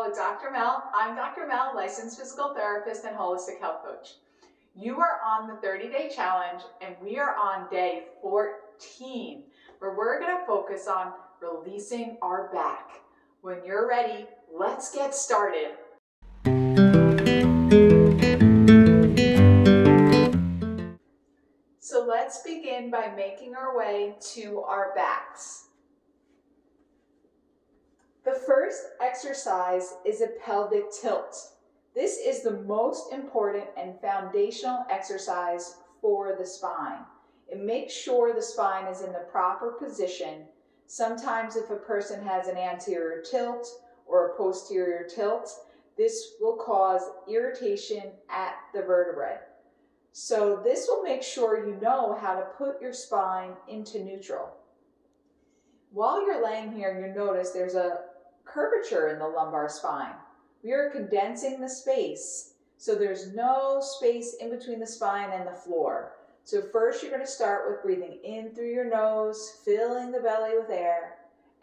Well with Dr. Mel. I'm Dr. Mel, licensed physical therapist and holistic health coach. You are on the 30-day challenge and we are on day 14 where we're going to focus on releasing our back. When you're ready, let's get started. So let's begin by making our way to our backs. The first exercise is a pelvic tilt. This is the most important and foundational exercise for the spine. It makes sure the spine is in the proper position. Sometimes if a person has an anterior tilt or a posterior tilt, this will cause irritation at the vertebrae. So this will make sure you know how to put your spine into neutral. While you're laying here, you notice there's a curvature in the lumbar spine. We are condensing the space, so there's no space in between the spine and the floor. So first you're going to start with breathing in through your nose, filling the belly with air,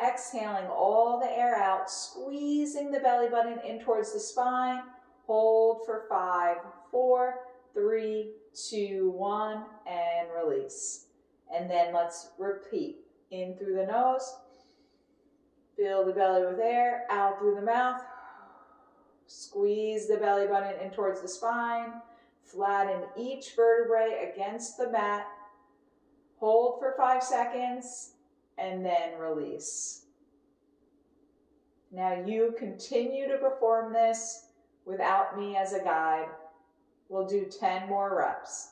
exhaling all the air out, squeezing the belly button in towards the spine. Hold for 5, 4, 3, 2, 1, and release. And then let's repeat. In through the nose, fill the belly with air, out through the mouth, squeeze the belly button in towards the spine, flatten each vertebrae against the mat, hold for 5 seconds, and then release. Now you continue to perform this without me as a guide. We'll do 10 more reps.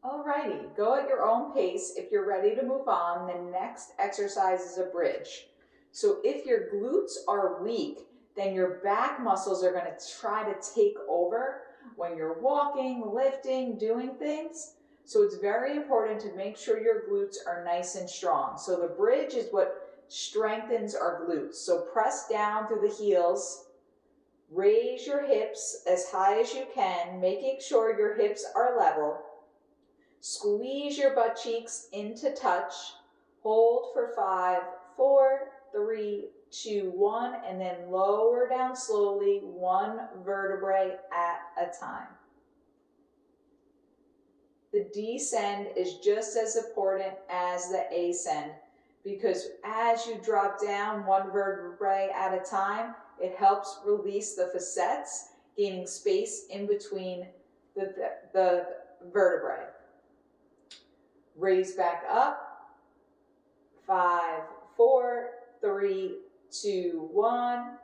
Alrighty, go at your own pace. If you're ready to move on, the next exercise is a bridge. So if your glutes are weak, then your back muscles are going to try to take over when you're walking, lifting, doing things. So it's very important to make sure your glutes are nice and strong. So the bridge is what strengthens our glutes. So press down through the heels, raise your hips as high as you can, making sure your hips are level. Squeeze your butt cheeks into touch. Hold for 5, 4, 3, 2, 1, and then lower down slowly, one vertebrae at a time. The descend is just as important as the ascend because as you drop down one vertebrae at a time, it helps release the facets, gaining space in between the vertebrae. Raise back up, 5, 4, 3, 2, 1,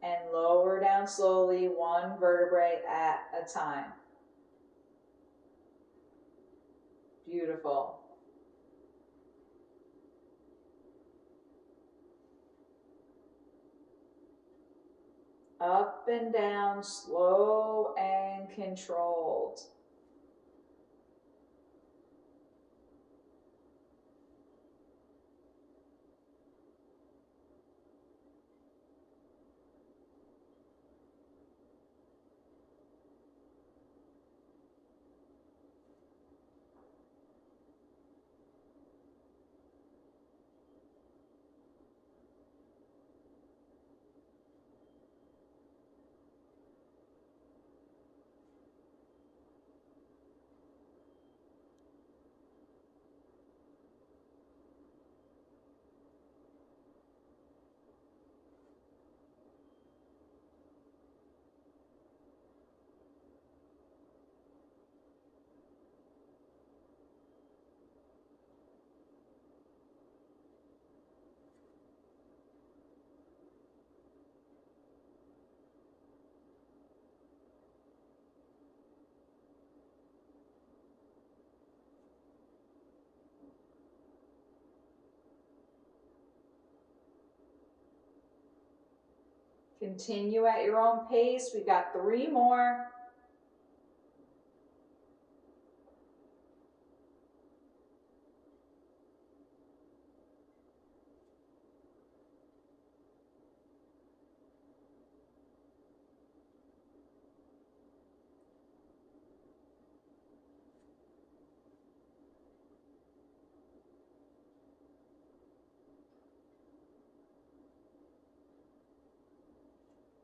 and lower down slowly, one vertebrae at a time. Beautiful. Up and down, slow and controlled. Continue at your own pace. We've got 3 more.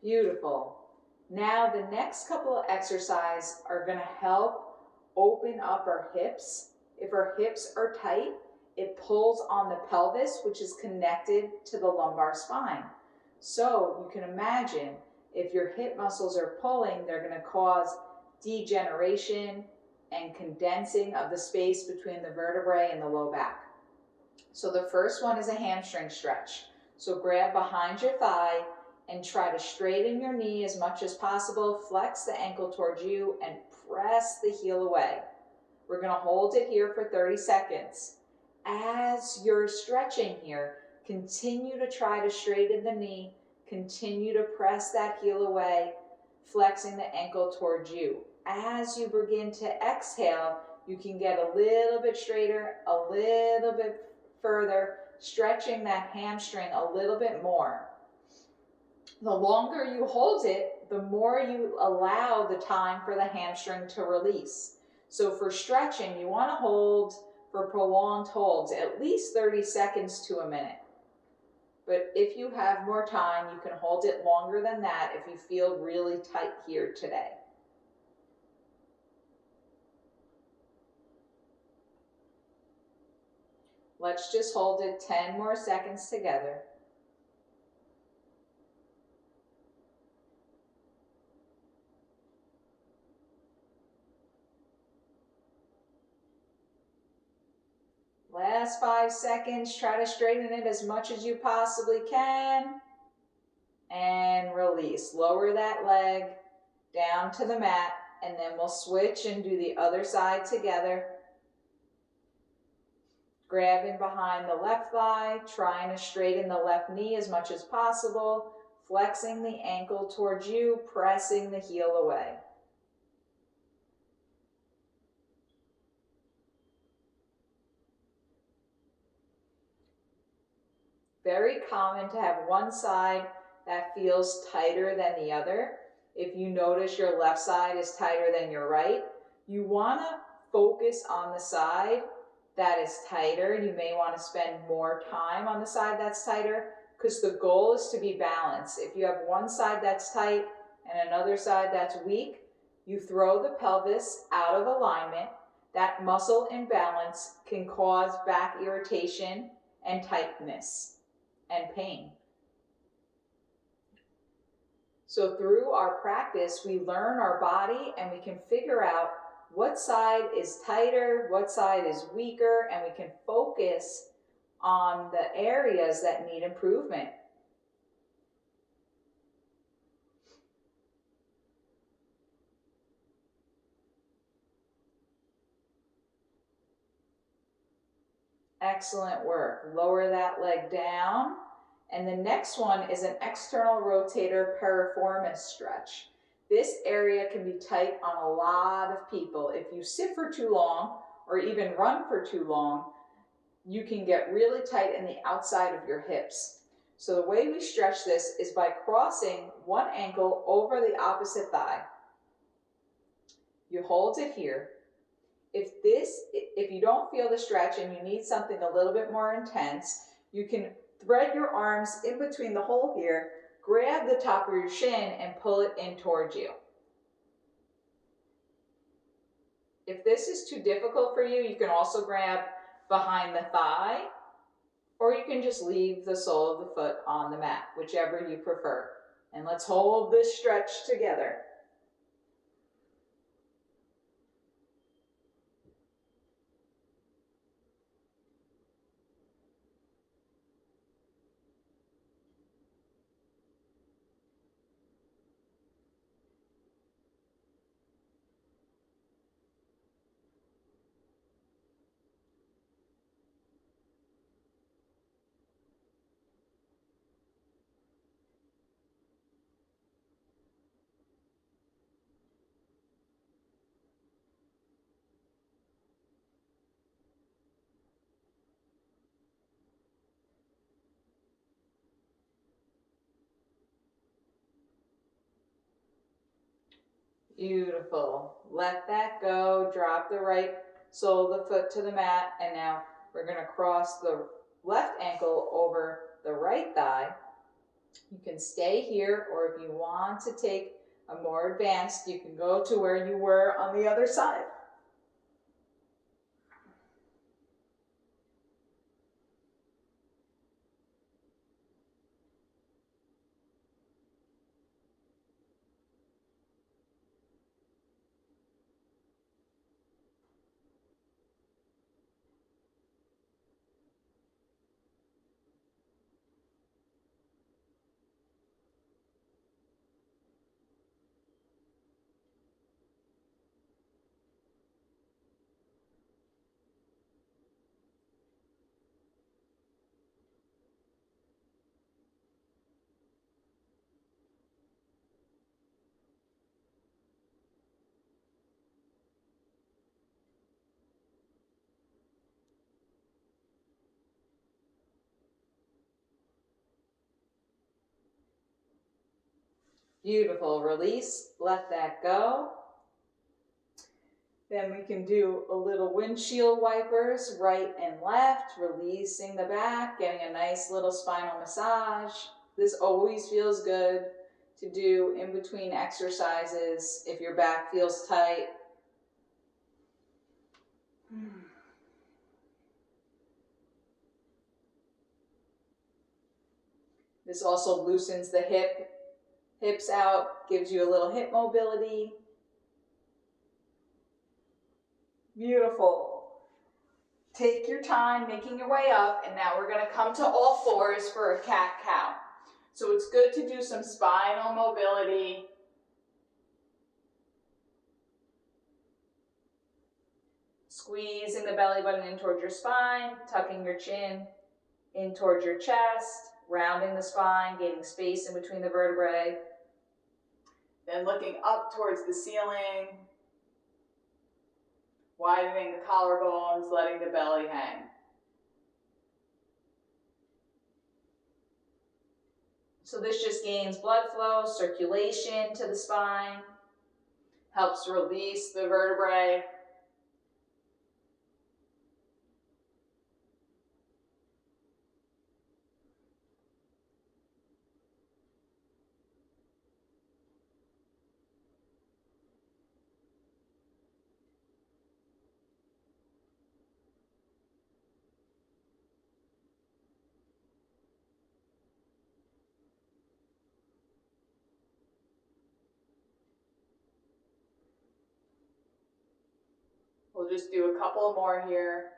Beautiful. Now the next couple of exercises are going to help open up our hips. If our hips are tight, it pulls on the pelvis, which is connected to the lumbar spine. So you can imagine if your hip muscles are pulling, they're going to cause degeneration and condensing of the space between the vertebrae and the low back. So the first one is a hamstring stretch. So grab behind your thigh and try to straighten your knee as much as possible. Flex the ankle towards you and press the heel away. We're going to hold it here for 30 seconds. As you're stretching here, continue to try to straighten the knee. Continue to press that heel away, flexing the ankle towards you. As you begin to exhale, you can get a little bit straighter, a little bit further, stretching that hamstring a little bit more. The longer you hold it, the more you allow the time for the hamstring to release. So for stretching, you want to hold for prolonged holds, at least 30 seconds to a minute. But if you have more time, you can hold it longer than that if you feel really tight here today. Let's just hold it 10 more seconds together. Last 5 seconds, try to straighten it as much as you possibly can. And release. Lower that leg down to the mat, and then we'll switch and do the other side together. Grabbing behind the left thigh, trying to straighten the left knee as much as possible, flexing the ankle towards you, pressing the heel away. Very common to have one side that feels tighter than the other. If you notice your left side is tighter than your right, you want to focus on the side that is tighter. You may want to spend more time on the side that's tighter because the goal is to be balanced. If you have one side that's tight and another side that's weak, you throw the pelvis out of alignment. That muscle imbalance can cause back irritation and tightness and pain. So through our practice, we learn our body and we can figure out what side is tighter, what side is weaker, and we can focus on the areas that need improvement. Excellent work. Lower that leg down. And the next one is an external rotator piriformis stretch. This area can be tight on a lot of people. If you sit for too long or even run for too long, you can get really tight in the outside of your hips. So the way we stretch this is by crossing one ankle over the opposite thigh. You hold it here. If you don't feel the stretch and you need something a little bit more intense, you can thread your arms in between the hole here, grab the top of your shin and pull it in towards you. If this is too difficult for you, you can also grab behind the thigh, or you can just leave the sole of the foot on the mat, whichever you prefer. And let's hold this stretch together. Beautiful. Let that go. Drop the right sole of the foot to the mat. And now we're going to cross the left ankle over the right thigh. You can stay here, or if you want to take a more advanced, you can go to where you were on the other side. Beautiful. Release. Let that go. Then we can do a little windshield wipers, right and left, releasing the back, getting a nice little spinal massage. This always feels good to do in between exercises if your back feels tight. This also loosens the hips out, gives you a little hip mobility. Beautiful. Take your time making your way up, and now we're going to come to all fours for a cat-cow. So it's good to do some spinal mobility. Squeezing the belly button in towards your spine, tucking your chin in towards your chest, rounding the spine, gaining space in between the vertebrae. Then looking up towards the ceiling, widening the collarbones, letting the belly hang. So this just gains blood flow, circulation to the spine, helps release the vertebrae. We'll just do a couple more here.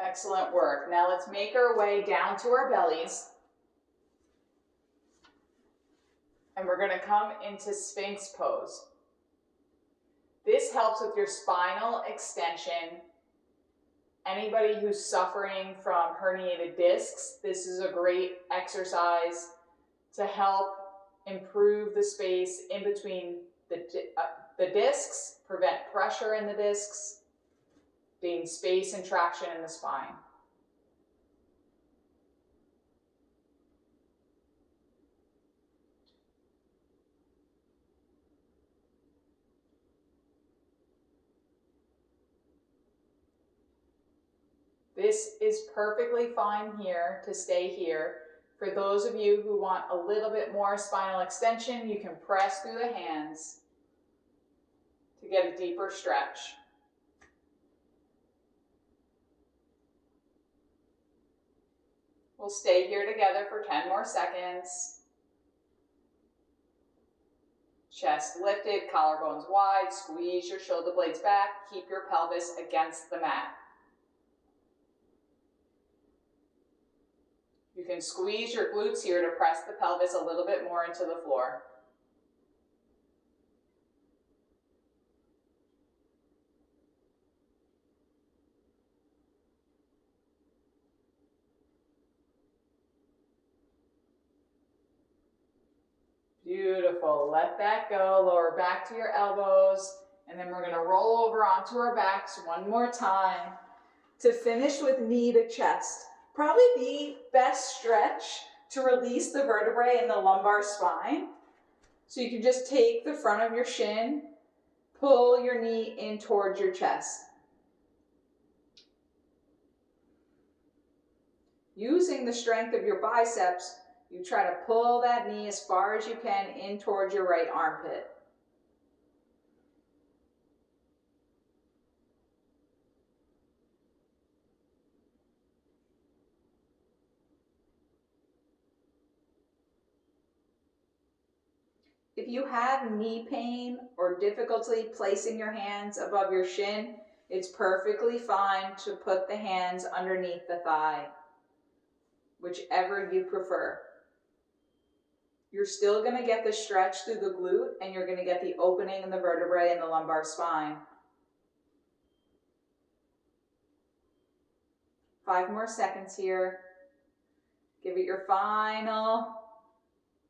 Excellent work. Now let's make our way down to our bellies. And we're going to come into Sphinx pose. This helps with your spinal extension. Anybody who's suffering from herniated discs, this is a great exercise to help improve the space in between the discs, prevent pressure in the discs, gain space and traction in the spine. This is perfectly fine here to stay here. For those of you who want a little bit more spinal extension, you can press through the hands to get a deeper stretch. We'll stay here together for 10 more seconds. Chest lifted, collarbones wide, squeeze your shoulder blades back, keep your pelvis against the mat. You can squeeze your glutes here to press the pelvis a little bit more into the floor. Beautiful. Let that go. Lower back to your elbows. And then we're going to roll over onto our backs one more time to finish with knee to chest. Probably the best stretch to release the vertebrae in the lumbar spine. So you can just take the front of your shin, pull your knee in towards your chest. Using the strength of your biceps, you try to pull that knee as far as you can in towards your right armpit. If you have knee pain or difficulty placing your hands above your shin, it's perfectly fine to put the hands underneath the thigh, whichever you prefer. You're still going to get the stretch through the glute, and you're going to get the opening in the vertebrae in the lumbar spine. 5 more seconds here. Give it your final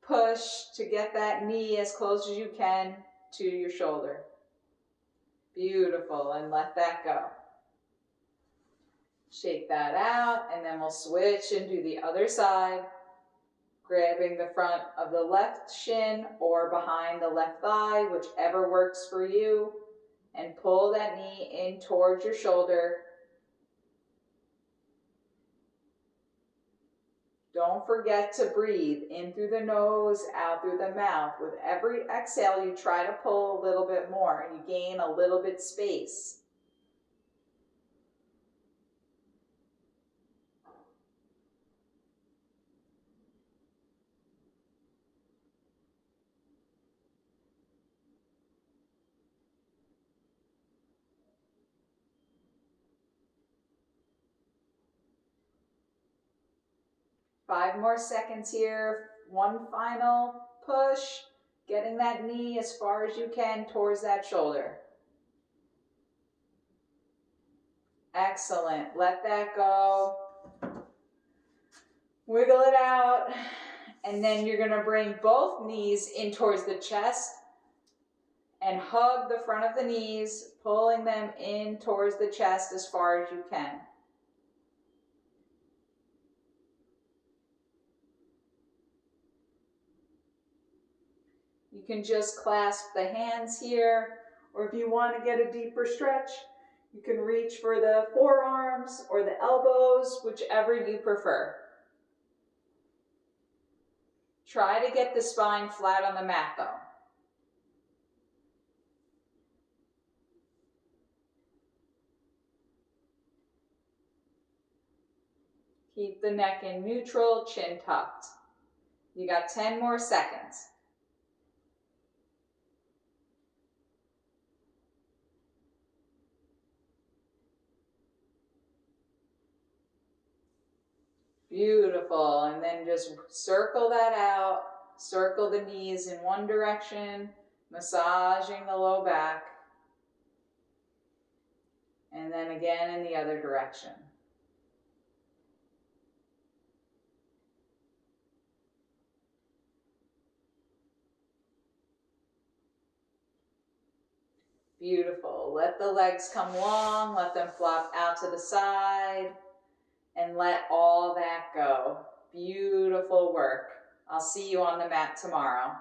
push to get that knee as close as you can to your shoulder. Beautiful, and let that go. Shake that out, and then we'll switch and do the other side, grabbing the front of the left shin or behind the left thigh, whichever works for you, and pull that knee in towards your shoulder. Don't forget to breathe in through the nose, out through the mouth. With every exhale, you try to pull a little bit more and you gain a little bit space. Five more seconds here. One final push, getting that knee as far as you can towards that shoulder. Excellent. Let that go. Wiggle it out. And then you're going to bring both knees in towards the chest and hug the front of the knees, pulling them in towards the chest as far as you can. You can just clasp the hands here, or if you want to get a deeper stretch, you can reach for the forearms or the elbows, whichever you prefer. Try to get the spine flat on the mat though. Keep the neck in neutral, chin tucked. You got 10 more seconds. Beautiful, and then just circle that out, circle the knees in one direction, massaging the low back, and then again in the other direction. Beautiful, let the legs come long, let them flop out to the side, and let all that go. Beautiful work. I'll see you on the mat tomorrow.